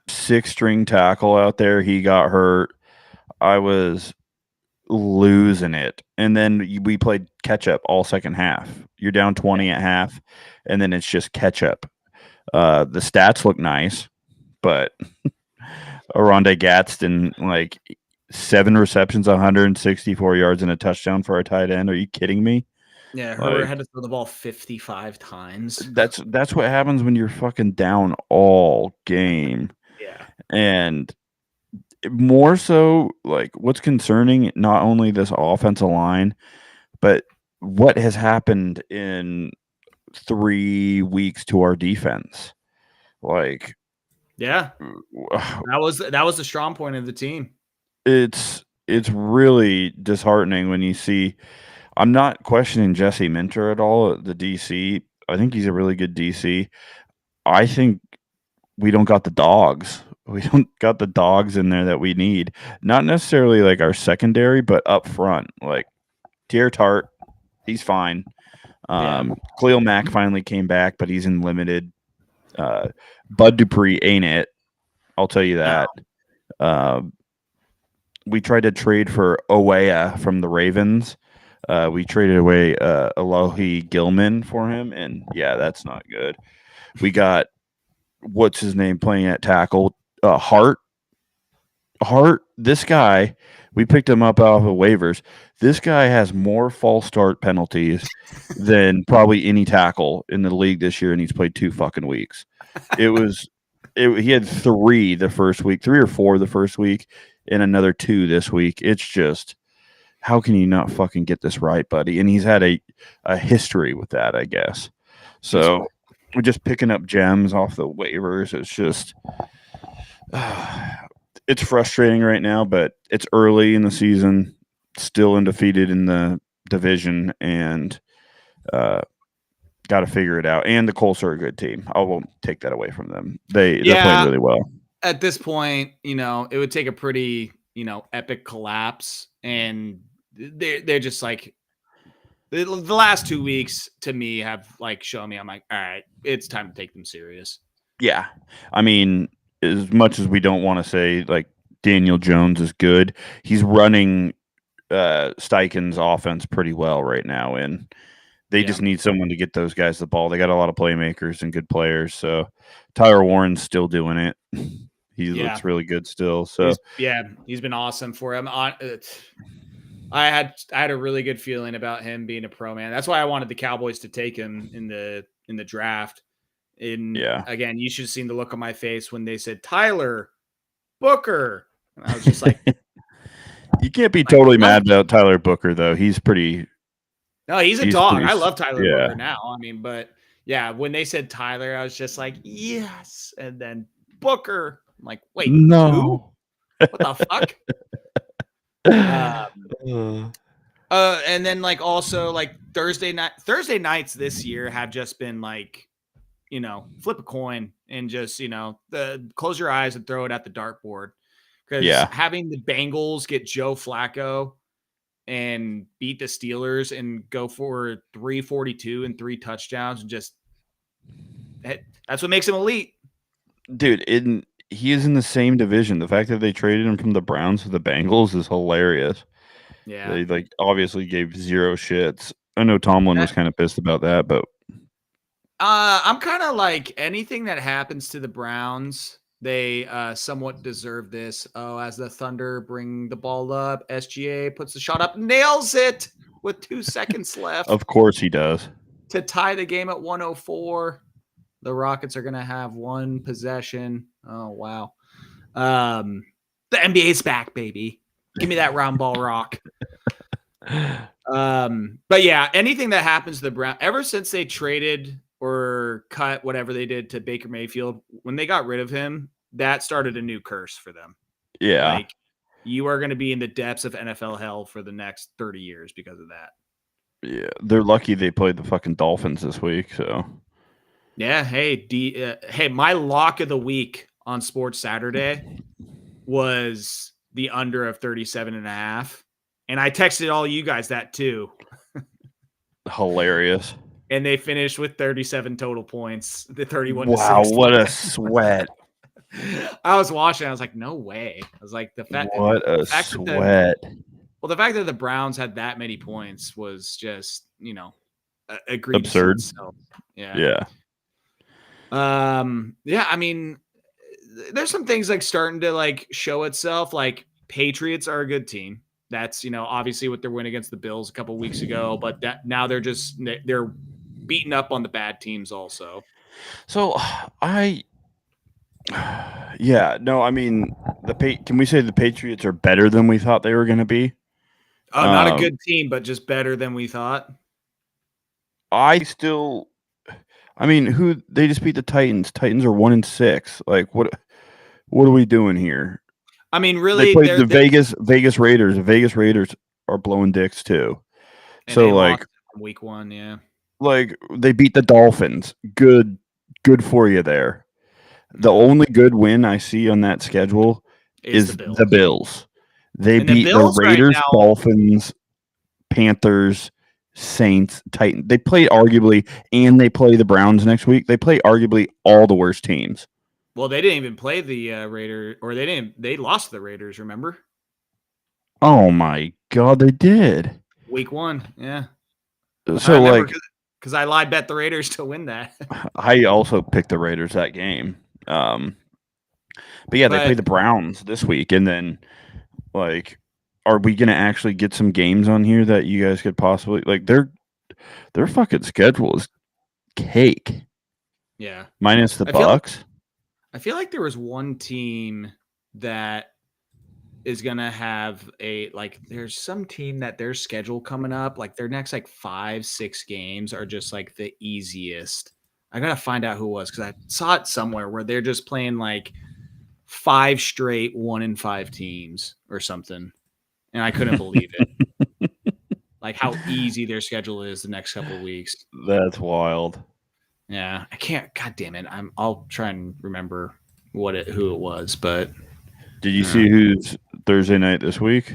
6-string tackle out there. He got hurt. I was losing it. And then we played catch up all second half. You're down 20 at half, and then it's just catch up. The stats look nice, but Aronde Gadsden, like 7 receptions, 164 yards, and a touchdown for a tight end. Are you kidding me? Yeah, Herbert Like had to throw the ball 55 times. that's what happens when you're fucking down all game. Yeah. And more so, like what's concerning, not only this offensive line, but what has happened in 3 weeks to our defense. Like, yeah, that was the strong point of the team. It's really disheartening when you see. I'm not questioning Jesse Minter at all, the DC. I think he's a really good DC. I think we don't got the dogs. We don't got the dogs in there that we need. Not necessarily like our secondary, but up front. Like Tier Tart, he's fine. Khalil Mack finally came back, but he's in limited. Bud Dupree ain't it. I'll tell you that. We tried to trade for Owea from the Ravens. We traded away Alohi Gilman for him, and yeah, that's not good. We got what's his name playing at tackle, Hart. This guy, we picked him up off of waivers. This guy has more false start penalties than probably any tackle in the league this year, and he's played 2 fucking weeks. He had 3 the first week, 3 or 4 the first week, and another 2 this week. It's just, how can you not fucking get this right, buddy? And he's had a history with that, I guess. So we're just picking up gems off the waivers. It's just, it's frustrating right now, but it's early in the season, still undefeated in the division, and got to figure it out. And the Colts are a good team. I won't take that away from them. They're playing really well. At this point, it would take a pretty, epic collapse, and they're just like the last 2 weeks to me have like shown me I'm like, all right, it's time to take them serious. Yeah. I mean, as much as we don't want to say like Daniel Jones is good, he's running Steichen's offense pretty well right now, and they just need someone to get those guys the ball. They got a lot of playmakers and good players. So Tyler Warren's still doing it. He looks really good still. So he's been awesome for him. I had a really good feeling about him being a pro, man. That's why I wanted the Cowboys to take him in the draft. Again, you should have seen the look on my face when they said Tyler Booker. And I was just like, you can't be totally mad about Tyler Booker though. He's pretty. No, he's a dog. I love Tyler Booker now. I mean, but yeah, when they said Tyler, I was just like, yes. And then Booker, I'm like, wait, no, who? What the fuck? And then like also like Thursday nights this year have just been like, flip a coin and just close your eyes and throw it at the dartboard, because having the Bengals get Joe Flacco and beat the Steelers and go for 342 and 3 touchdowns, and just that's what makes him elite, dude. He is in the same division. The fact that they traded him from the Browns to the Bengals is hilarious. Yeah, they like obviously gave 0 shits. I know Tomlin was kind of pissed about that, but I'm kind of like, anything that happens to the Browns, they somewhat deserve this. Oh, as the Thunder bring the ball up, SGA puts the shot up, nails it with 2 seconds left. Of course he does. To tie the game at 104. The Rockets are going to have 1 possession. Oh, wow. The NBA's back, baby. Give me that round ball rock. But yeah, anything that happens to the Browns, ever since they traded or cut whatever they did to Baker Mayfield, when they got rid of him, that started a new curse for them. Yeah. Like, you are going to be in the depths of NFL hell for the next 30 years because of that. Yeah. They're lucky they played the fucking Dolphins this week. So, yeah. Hey, my lock of the week on Sports Saturday was the under of 37.5. And I texted all you guys that too. Hilarious. And they finished with 37 total points. The 31. Wow, what a sweat. I was watching. I was like, no way. I was like, the fact sweat. the fact that the Browns had that many points was just, egregious in Absurd. itself. Yeah. Yeah. Yeah. I mean, there's some things like starting to like show itself. Like Patriots are a good team. That's obviously with their win against the Bills a couple weeks ago, but that now they're beating up on the bad teams also. So yeah, no, I mean can we say the Patriots are better than we thought they were going to be? Oh, not a good team, but just better than we thought. I mean, they just beat the Titans. Titans are 1-6. Like what are we doing here? I mean, really, they played the Vegas Raiders. The Vegas Raiders are blowing dicks too. So like week 1, yeah. Like they beat the Dolphins. Good for you there. The only good win I see on that schedule is the Bills. They beat the Raiders, right now, Dolphins, Panthers, Saints, Titans. They played arguably, and they play the Browns next week. They play arguably all the worst teams. Well, they didn't even play the Raiders, or they lost the Raiders, remember? Oh my God, they did. Week 1, yeah. So like, because I lied bet the Raiders to win that. I also picked the Raiders that game. But yeah, they play the Browns this week, and then like, are we going to actually get some games on here that you guys could possibly like? Their fucking schedule is cake. Yeah, minus the Bucks. I feel like there was one team that is gonna have there's some team that their schedule coming up, like their next 5-6 games are just like the easiest. I gotta find out who it was because I saw it somewhere where they're just playing 5 straight 1-5 teams or something, and I couldn't believe it. Like how easy their schedule is the next couple of weeks. That's wild. Yeah, I can't. God damn it! I'll try and remember who it was, but. Did you see who's Thursday night this week?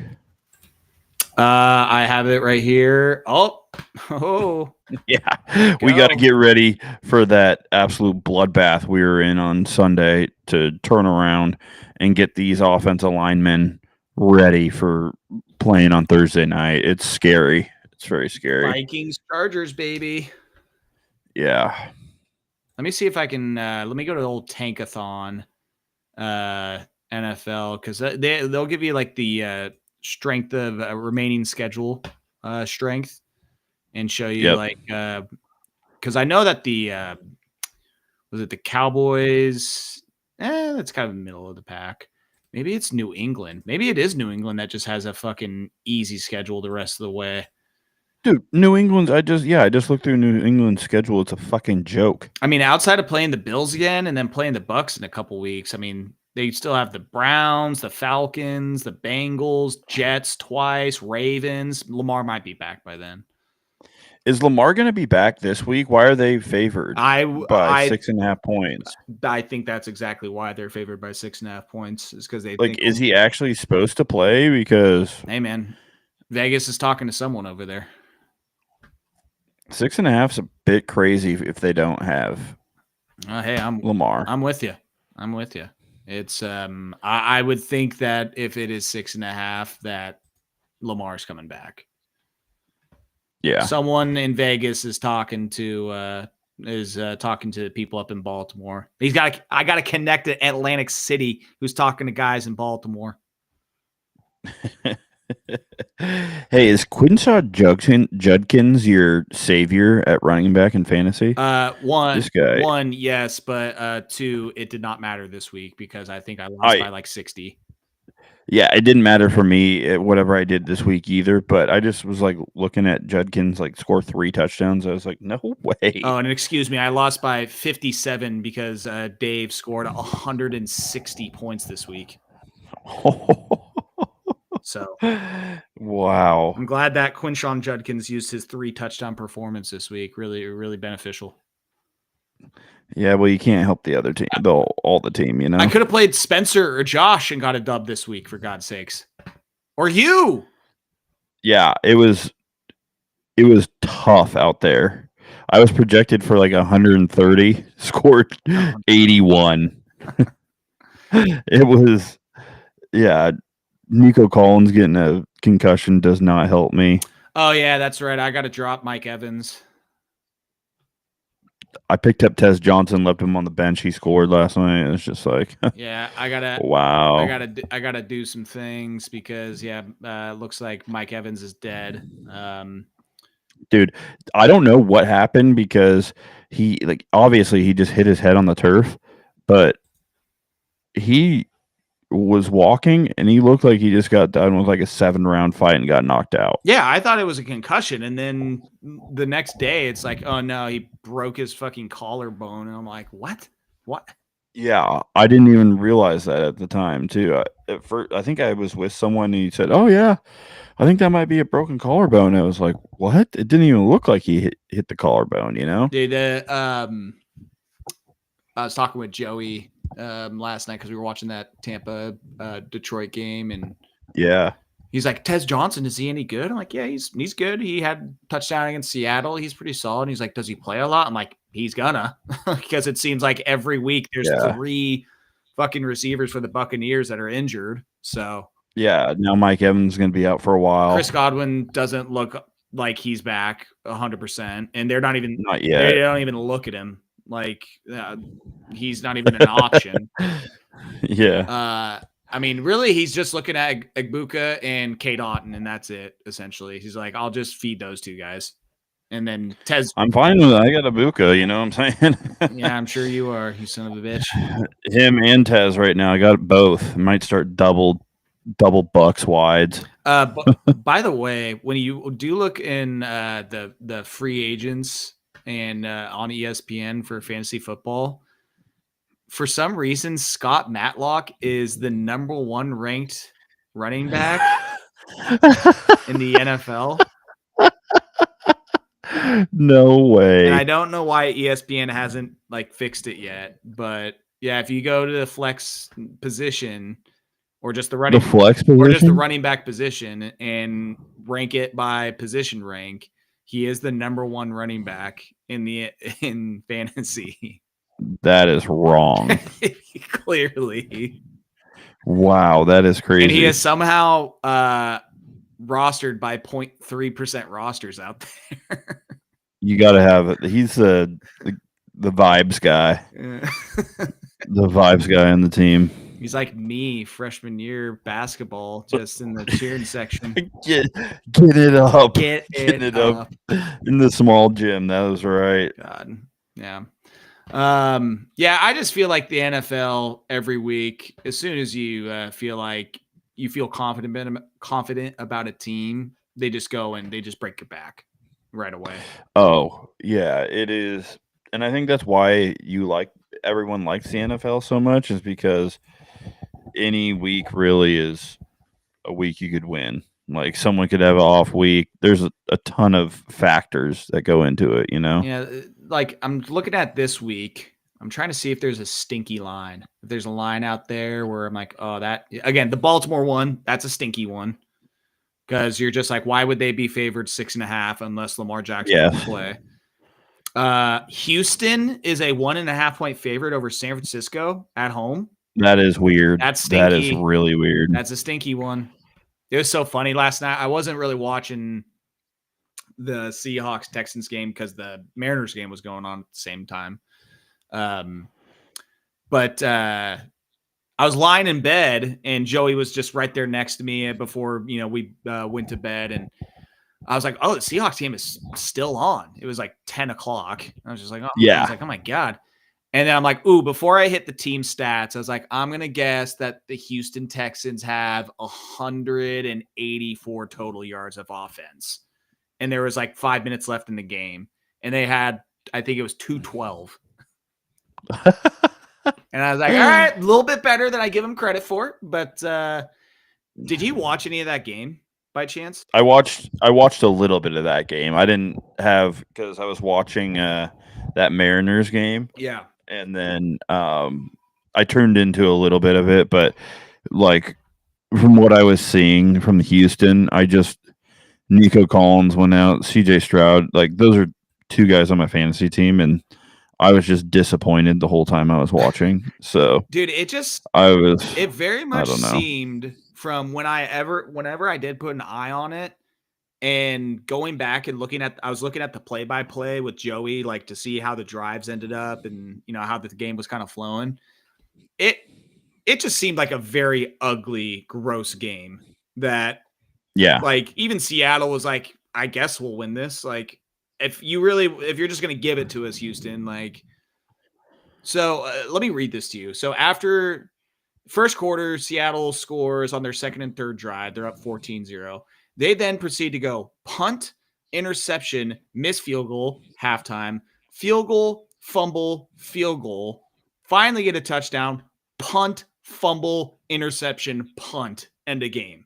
I have it right here. Oh, yeah. We got to get ready for that absolute bloodbath we were in on Sunday to turn around and get these offensive linemen ready for playing on Thursday night. It's scary. It's very scary. Vikings, Chargers, baby. Yeah. Let me see if I can. Let me go to the old Tankathon. NFL, because they'll give you the strength of remaining schedule strength and show you because I know that was it the Cowboys? That's kind of the middle of the pack. Maybe it's New England. Maybe it is New England that just has a fucking easy schedule the rest of the way. Dude, New England's. I just looked through New England's schedule. It's a fucking joke. I mean, outside of playing the Bills again and then playing the Bucks in a couple weeks, I mean. They still have the Browns, the Falcons, the Bengals, Jets twice, Ravens. Lamar might be back by then. Is Lamar going to be back this week? Why are they favored by 6.5 points? I think that's exactly why they're favored by 6.5 points. Is because they is he actually supposed to play? Because hey, man, Vegas is talking to someone over there. 6.5 is a bit crazy if they don't have. Hey, I'm Lamar. I'm with you. It's I would think that if it is 6.5, that Lamar's coming back. Yeah. Someone in Vegas is talking to people up in Baltimore. I got to connect to Atlantic City, who's talking to guys in Baltimore. Hey, is Quinshaw Judkins your savior at running back in fantasy? One, yes, but 2, it did not matter this week because I think I lost by 60. Yeah, it didn't matter for me whatever I did this week either, but I just was looking at Judkins score 3 touchdowns. I was like, no way. Oh, and excuse me, I lost by 57 because Dave scored 160 points this week. So, wow. I'm glad that Quinshawn Judkins used his 3 touchdown performance this week. Really, really beneficial. Yeah, well, you can't help the other team, all the team, you know. I could have played Spencer or Josh and got a dub this week, for God's sakes, or you. Yeah, it was tough out there. I was projected for 130, scored 81. It was, yeah. Nico Collins getting a concussion does not help me. Oh yeah, that's right. I got to drop Mike Evans. I picked up Tez Johnson, left him on the bench. He scored last night. It's just like, Yeah, I gotta do some things because looks like Mike Evans is dead. Dude, I don't know what happened because he obviously he just hit his head on the turf, but he was walking and he looked like he just got done with like a 7-round fight and got knocked out. Yeah, I thought it was a concussion, and then the next day it's like, oh no, he broke his fucking collarbone, and I'm like, what? Yeah, I didn't even realize that at the time too. At first, I think I was with someone and he said, "Oh yeah, I think that might be a broken collarbone." I was like, "What?" It didn't even look like he hit the collarbone, you know? Dude, I was talking with Joey last night because we were watching that Tampa Detroit game, and Yeah, he's like, Tez Johnson, is he any good? I'm like, yeah, he's good. He had a touchdown against Seattle. He's pretty solid. And he's like, does he play a lot? I'm like, he's gonna, because it seems like every week there's 3 fucking receivers for the Buccaneers that are injured. So yeah. Now Mike Evans is going to be out for a while. Chris Godwin doesn't look like he's back 100%, and they're not yet. They don't even look at him like he's not even an option. Yeah. I mean, really, he's just looking at Egbuka and Kate Otten, and that's it, essentially. He's like, I'll just feed those 2 guys. And then Tez. I'm fine with it. I got Egbuka, you know what I'm saying? Yeah, I'm sure you are, you son of a bitch. Him and Tez right now. I got both. Might start double bucks wides. By the way, when you do look in the free agents and on ESPN for fantasy football, for some reason, Scott Matlock is the number 1 ranked running back in the NFL. No way. And I don't know why ESPN hasn't fixed it yet, but yeah, if you go to the flex position or just the running back position and rank it by position rank, he is the number 1 running back in fantasy. That is wrong. Clearly. Wow, that is crazy. And he is somehow rostered by 0.3% rosters out there. You got to have it. He's the vibes guy. The vibes guy on the team. He's like me, freshman year basketball, just in the cheering section. Get it up. Get it up. In the small gym. That was right. God. Yeah. I just feel like the NFL every week, as soon as you feel like you feel confident about a team, they just go and they just break your back right away. Oh, yeah, it is. And I think that's why everyone likes the NFL so much, is because any week really is a week you could win. Like someone could have an off week. There's a ton of factors that go into it, you know? Yeah. Like I'm looking at this week, I'm trying to see if there's a stinky line. If there's a line out there where I'm like, oh, that again, the Baltimore one, that's a stinky one. Because you're just like, why would they be favored 6.5 unless Lamar Jackson can play? Houston is a 1.5 point favorite over San Francisco at home. That is weird. That's stinky. That is really weird. That's a stinky one. It was so funny last night. I wasn't really watching the Seahawks Texans game because the Mariners game was going on at the same time. But I was lying in bed and Joey was just right there next to me before, we went to bed, and I was like, oh, the Seahawks game is still on. It was like 10 o'clock. I was just like, oh, yeah. I was like, oh my God. And then I'm like, ooh, before I hit the team stats, I was like, I'm going to guess that the Houston Texans have 184 total yards of offense. And there was like 5 minutes left in the game. And they had, I think it was 212. And I was like, all right, a little bit better than I give them credit for. But did you watch any of that game by chance? I watched a little bit of that game. I didn't have, because I was watching that Mariners game. Yeah. And then I turned into a little bit of it, but like from what I was seeing from Houston, Nico Collins went out, CJ Stroud, like those are 2 guys on my fantasy team, and I was just disappointed the whole time I was watching. So Dude, it very I much don't know. seemed from whenever I did put an eye on it and going back and I was looking at the play by play with Joey, like to see how the drives ended up and how the game was kind of flowing. It just seemed like a very ugly, gross game that Yeah. like even Seattle was like, I guess we'll win this. Like if you're just going to give it to us, Houston, like, so let me read this to you. So after first quarter, Seattle scores on their second and third drive. They're up 14-0. They then proceed to go punt, interception, miss field goal, halftime, field goal, fumble, field goal, finally get a touchdown, punt, fumble, interception, punt, end a game.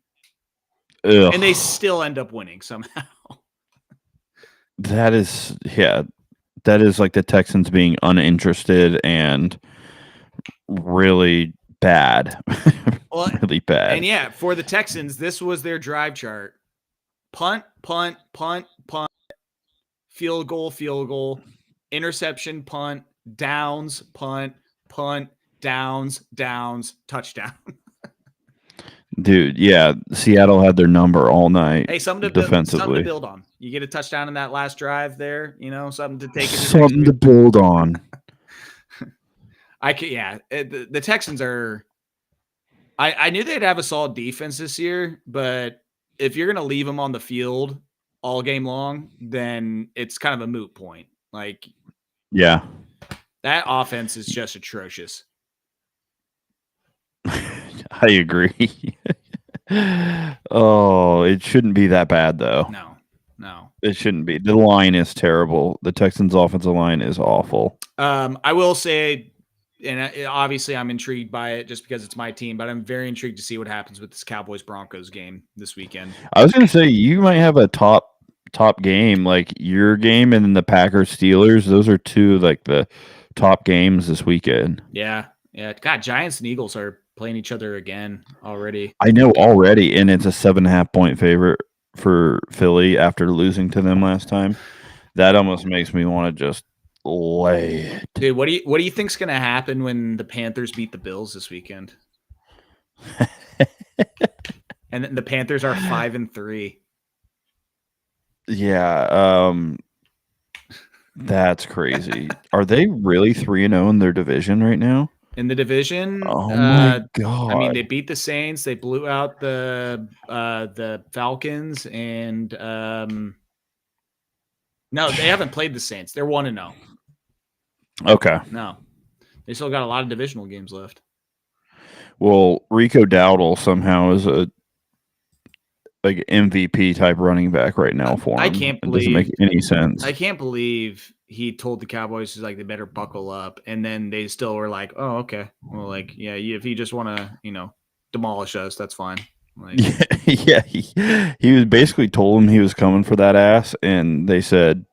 Ugh. And they still end up winning somehow. That is like the Texans being uninterested and really bad. Well, really bad. And yeah, for the Texans, this was their drive chart. Punt, punt, punt, punt, field goal, interception, punt, downs, punt, downs, touchdown. Dude, yeah, Seattle had their number all night. Hey, something to build on. You get a touchdown in that last drive there, something to take into something to build on. The Texans are. I knew they'd have a solid defense this year, but if you're going to leave them on the field all game long, then it's kind of a moot point. Like, yeah, that offense is just atrocious. I agree. Oh, it shouldn't be that bad though. No, it shouldn't be. The line is terrible. The Texans' offensive line is awful. I will say, and obviously I'm intrigued by it just because it's my team, but I'm very intrigued to see what happens with this Cowboys-Broncos game this weekend. I was going to say, you might have a top game, like your game and then the Packers-Steelers. Those are two like the top games this weekend. Yeah. God, Giants and Eagles are playing each other again already. I know already, and it's a 7.5 point favorite for Philly after losing to them last time. That almost makes me want to just lay it. Dude, what do you think's going to happen when the Panthers beat the Bills this weekend? And the Panthers are 5-3. Yeah, that's crazy. Are they really 3-0 in their division right now? In the division, oh my god! I mean, they beat the Saints. They blew out the Falcons, and no, they haven't played the Saints. They're 1-0. Okay. No, they still got a lot of divisional games left. Well, Rico Dowdle somehow is a like MVP type running back right now for him. I can't believe it doesn't make any sense. I can't believe he told the Cowboys like they better buckle up, and then they still were like, "Oh, okay, well, like, yeah, if you just want to, demolish us, that's fine." Like, yeah, he was basically told him he was coming for that ass, and they said,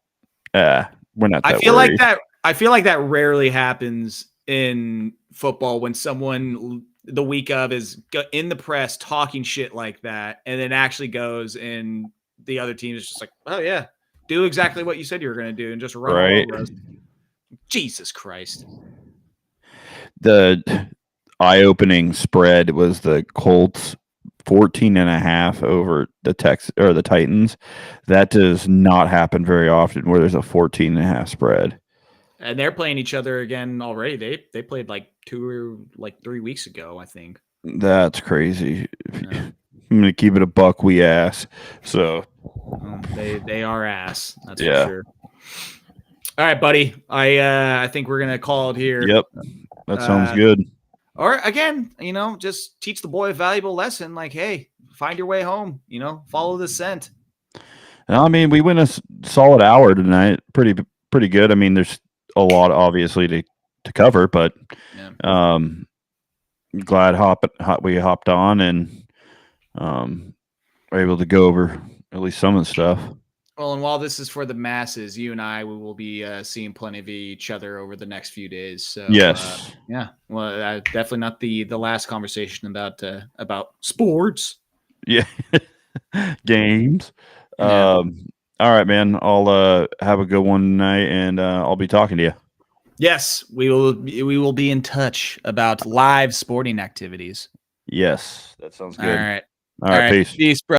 we're not." That worried. I feel like that rarely happens in football when someone the week of is in the press talking shit like that, and then actually goes and the other team is just like, "Oh yeah, do exactly what you said you were going to do and just run all over us." Jesus Christ. The eye-opening spread was the Colts 14.5 over the the Titans. That does not happen very often where there's a 14.5 spread. And they're playing each other again already. They played like 3 weeks ago, I think. That's crazy. Yeah. I'm gonna keep it a buck. We ass. So they are ass. That's for sure. All right, buddy. I think we're gonna call it here. Yep, that sounds good. Or again, just teach the boy a valuable lesson. Like, hey, find your way home. Follow the scent. I mean, we went a solid hour tonight. Pretty good. I mean, there's a lot obviously to cover, but glad we hopped on and were able to go over at least some of the stuff. Well, and while this is for the masses, you and I we will be seeing plenty of each other over the next few days. So yes, well, definitely not the last conversation about sports. Yeah, games. Yeah. All right, man. I'll have a good one tonight, and I'll be talking to you. Yes, we will be in touch about live sporting activities. Yes, that sounds All good. right. All right, peace. Peace, bro.